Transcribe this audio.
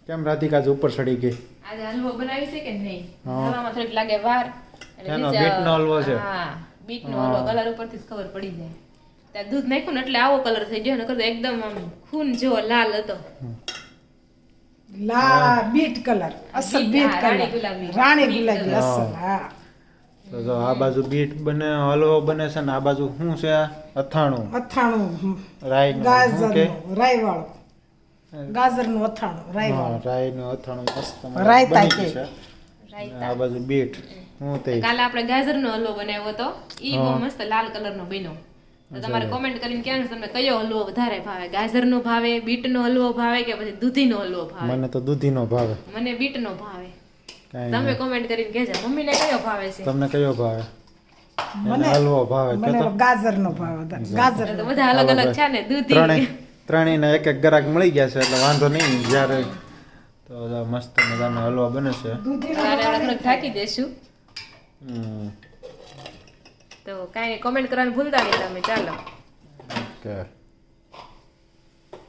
કેમ રાધિકા આજ ઉપર ચડી ગઈ? આજે હલવો બનાવી છે કે નહીં? હા. હલવામાં થોડીક લાગે વાર. એટલે એનો નીચે- બીટનો હલવો છે? હા, બીટનો હલવો. કલર ઉપરથી જ ખબર પડી જાય. ત્યાં દૂધ નાખ્યું ને એટલે આવો કલર થઈ ગયો, નકર તો એકદમ આમ ખૂન જેવો લાલ હતો. બીટ કલર અસલ બીટ, બીટ હા, કલર રાણી ગુલાબી. રાણી બીટ ગુલાબી કલર. અસલ હા તો જો આ બાજુ બીટ બને, હલવો બને છે ને આ બાજુ શું છે? અથાણું. અથાણું રાઈ શું કે? ગાજરનું રાઈ વાળું ગાજરનું અથાણું રાઈ હા, વાળું રાઈનું અથાણું મસ્ત રાયતા બની ગયું કે. છે. રાયતા. આ બાજુ બીટ શું તે? કાલે આપણે ગાજરનો હલવો બનાવ્યો હતો. ઈ બહુ મસ્ત લાલ કલરનો બન્યો. તો તમારે કોમેન્ટ કરીને કહેવાનું તમને કયો હલવો વધારે ભાવે, ગાજરનો ભાવે, બીટનો હલવો ભાવે કે પછી દૂધીનો હલવો ભાવે? મને તો દૂધીનો ભાવે. મને બીટનો ભાવે. કાંઈ તમે કોમેન્ટ કરીને કહેજો મમ્મીને કયો ભાવે છે. તમને કયો ભાવે? મને એને હલવો ભાવે કે મને તો ગાજરનો ભાવ વધારે ગાજર તો બધા અલગ અલગ છે ને દૂધી. ત્રણેયને એક ગ્રાહક મળી ગયા છે એટલે વાંધો નહીં. જ્યારે તો જો મસ્ત મજાનો હલવો બને છે. સવારે આપણે થોડુંક ઢાંકી દેશું. હમ. તો કાંઈ કોમેન્ટ કરવાનું ભૂલતા નહીં તમે. ચાલો. ઓકે.